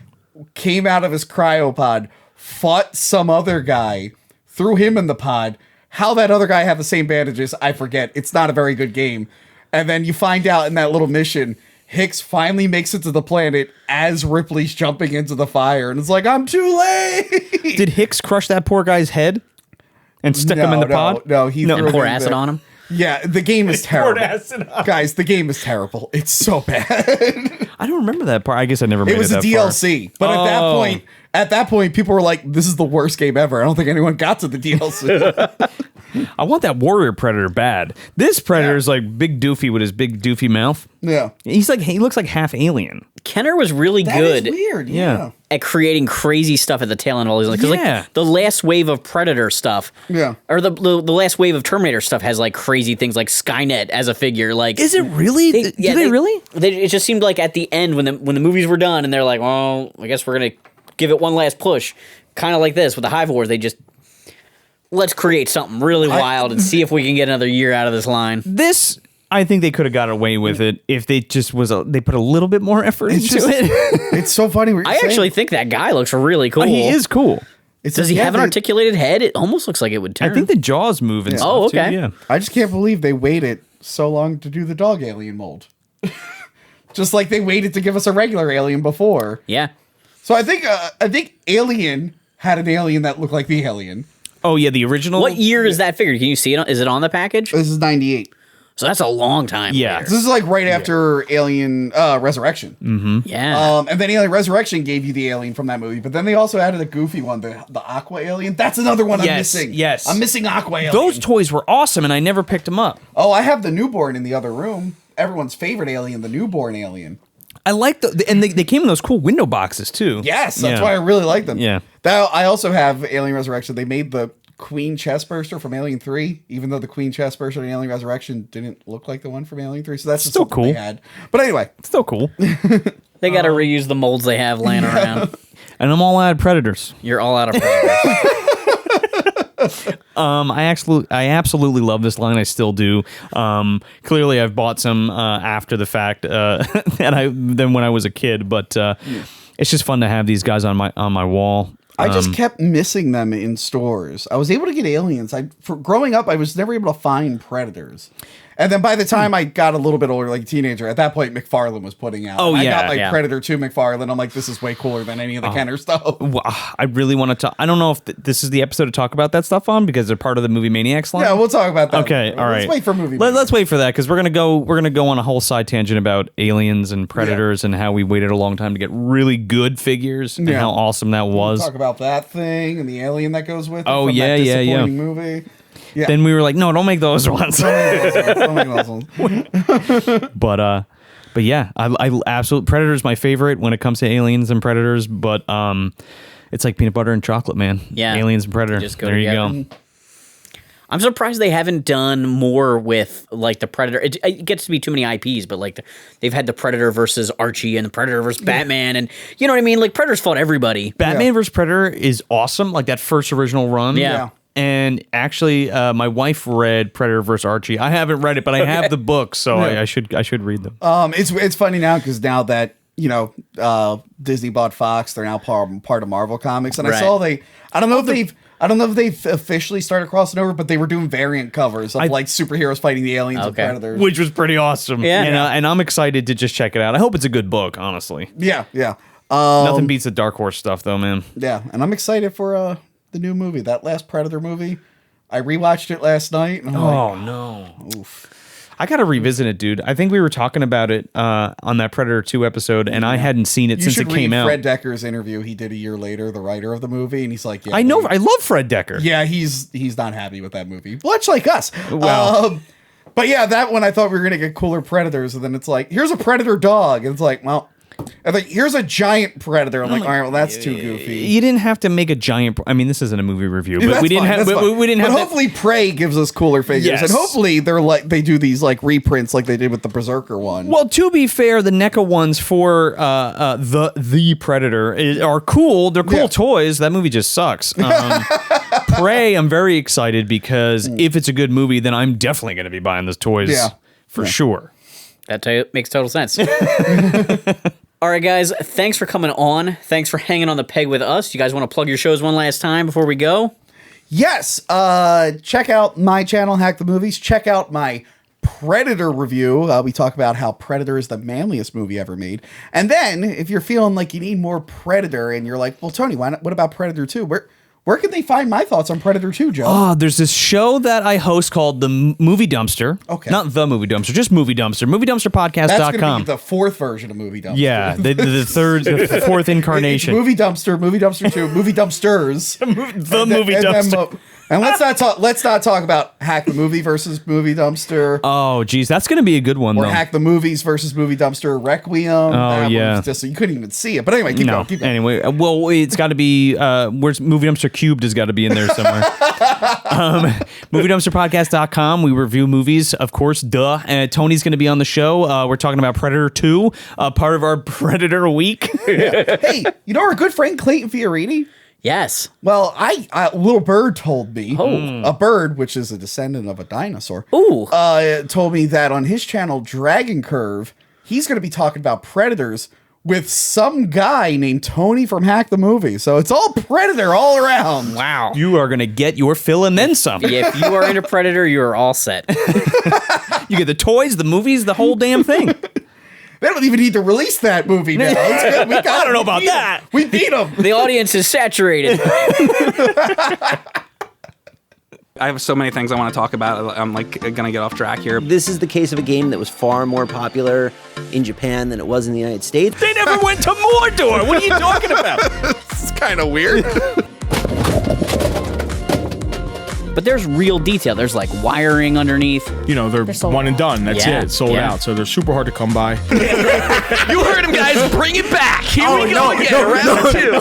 came out of his cryopod, fought some other guy, threw him in the pod. How that other guy had the same bandages, I forget. It's not a very good game. And then you find out in that little mission, Hicks finally makes it to the planet as Ripley's jumping into the fire. And it's like, I'm too late. Did Hicks crush that poor guy's head and stick him in the pod? No, he threw pour acid on him? Yeah, the game is terrible. Guys, the game is terrible. It's so bad. I don't remember that part. I guess I never made it that far. It was a DLC. But at that point, people were like, this is the worst game ever. I don't think anyone got to the DLC. I want that Warrior Predator bad. This Predator is like big doofy with his big doofy mouth. Yeah. He looks like half alien. Kenner was really good. That is weird, yeah. At creating crazy stuff at the tail end of all these. Because like the last wave of Predator stuff, or the last wave of Terminator stuff has like crazy things like Skynet as a figure. Like, is it really? Do they really? It just seemed like at the end when the movies were done and they're like, well, I guess we're gonna give it one last push. Kind of like this with the Hive Wars. They just, let's create something really wild and see if we can get another year out of this line. This, I think they could have got away with it if they just they put a little bit more effort into it. It's so funny. I actually think that guy looks really cool. He is cool. Does he have an articulated head? It almost looks like it would turn. I think the jaws move and stuff too. Yeah. I just can't believe they waited so long to do the dog alien mold. Just like they waited to give us a regular alien before. Yeah. So I think Alien had an alien that looked like the alien. Oh yeah, the original. What year is that figured? Can you see it? Is it on the package? This is 98. So that's a long time. Yeah. later. This is like right after Alien Resurrection. Mm-hmm. Yeah. And then Alien Resurrection gave you the alien from that movie, but then they also added a goofy one, the Aqua alien. That's another one I'm missing. Yes. I'm missing Aqua alien. Those toys were awesome, and I never picked them up. Oh, I have the newborn in the other room. Everyone's favorite alien, the newborn alien. I like and they came in those cool window boxes too. Yes, that's why I really like them. Yeah. I also have Alien Resurrection. They made the Queen Chestburster from Alien 3, even though the Queen Chestburster in Alien Resurrection didn't look like the one from Alien 3. So that's just still something cool. they had. But anyway. It's still cool. They got to reuse the molds they have laying around. And I'm all out of Predators. You're all out of Predators. I absolutely love this line. I still do. Clearly, I've bought some after the fact than when I was a kid, but it's just fun to have these guys on my wall. I just kept missing them in stores. I was able to get aliens. For growing up, I was never able to find Predators. And then by the time I got a little bit older, like a teenager, at that point, McFarlane was putting out. Oh, I yeah, got like yeah. Predator 2 McFarlane. I'm like, this is way cooler than any of the Kenner stuff. Well, I really want to talk. I don't know if this is the episode to talk about that stuff on because they're part of the Movie Maniacs line. Yeah, we'll talk about that. Okay, all right. Let's wait for movie. Let's wait for that because we're gonna go on a whole side tangent about aliens and Predators and how we waited a long time to get really good figures and how awesome that was. We'll talk about that thing and the alien that goes with it. Oh, from yeah, that yeah, yeah. disappointing movie. Yeah. Then we were like, no, don't make those ones. Don't make those ones. But yeah, I absolutely Predator's my favorite when it comes to aliens and Predators. But it's like peanut butter and chocolate, man. Yeah, aliens and Predator. Just go there together. you go. I'm surprised they haven't done more with like the Predator. It gets to be too many IPs, but like they've had the Predator versus Archie and the Predator versus Batman, and you know what I mean. Like Predator's fought everybody. Batman versus Predator is awesome. Like that first original run. Yeah. And actually, my wife read Predator vs. Archie. I haven't read it, but I have the books, so I should read them. It's funny now because now that Disney bought Fox, they're now part of Marvel Comics, and I saw I don't know if they've officially started crossing over, but they were doing variant covers of like superheroes fighting the aliens and Predators, which was pretty awesome. Yeah, and I'm excited to just check it out. I hope it's a good book, honestly. Yeah. Nothing beats the Dark Horse stuff, though, man. Yeah, and I'm excited for the new movie, that last Predator movie. I rewatched it last night. And I'm no. Oof. I got to revisit it, dude. I think we were talking about it on that Predator 2 episode, and I hadn't seen it since it came out. Fred Decker's interview he did a year later, the writer of the movie, and he's like, yeah, I know. I love Fred Decker. Yeah, he's not happy with that movie. Much like us. Wow. But yeah, that one I thought we were going to get cooler Predators, and then it's like, here's a Predator dog. And it's like, well, I think here's a giant Predator. I'm like, all right, well, that's too goofy. You didn't have to make a giant. I mean, this isn't a movie review, but we didn't have. But hopefully, Prey gives us cooler figures, Yes. and hopefully, they do these like reprints like they did with the Berserker one. Well, to be fair, the NECA ones for the Predator are cool. They're cool toys. That movie just sucks. Prey, I'm very excited because if it's a good movie, then I'm definitely going to be buying those toys for sure. That makes total sense. All right, guys. Thanks for coming on. Thanks for hanging on the peg with us. You guys want to plug your shows one last time before we go? Yes. Check out my channel, Hack the Movies. Check out my Predator review. We talk about how Predator is the manliest movie ever made. And then, if you're feeling like you need more Predator and you're like, well, Tony, what about Predator 2? Where can they find my thoughts on Predator 2, Joe? Oh, there's this show that I host called The Movie Dumpster. Okay. Not The Movie Dumpster, just Movie Dumpster. MovieDumpsterPodcast.com. That's going to be the fourth version of Movie Dumpster. Yeah, the fourth incarnation. It's Movie Dumpster, Movie Dumpster 2, Movie Dumpsters. Movie Dumpster. And let's not talk about Hack the Movie versus Movie Dumpster. Oh, geez, that's gonna be a good one. Or though. Hack the Movies versus Movie Dumpster. Requiem. Oh, yeah. Just, you couldn't even see it. But anyway, keep going. Anyway, well, it's got to be where's Movie Dumpster Cubed has got to be in there somewhere. MovieDumpsterPodcast.com. We review movies, of course. Duh. Tony's going to be on the show. We're talking about Predator 2, part of our Predator week. Hey, you know our good friend Klayton Fiorini? Yes. Well, a little bird told me, Oh. a bird, which is a descendant of a dinosaur, Ooh. told me that on his channel, Dragon Curve, he's going to be talking about Predators with some guy named Tony from Hack the Movie. So it's all Predator all around. Wow. You are going to get your fill and then some. If you are into Predator, you are all set. You get the toys, the movies, the whole damn thing. They don't even need to release that movie now. I don't know about that. We beat them. The audience is saturated. I have so many things I want to talk about. I'm like gonna get off track here. This is the case of a game that was far more popular in Japan than it was in the United States. They never went to Mordor. What are you talking about? It's kind of weird. But there's real detail. There's like wiring underneath. You know, they're one and done. That's it. Sold out. So they're super hard to come by. You heard him, guys. Bring it back. Here we go again. Round two.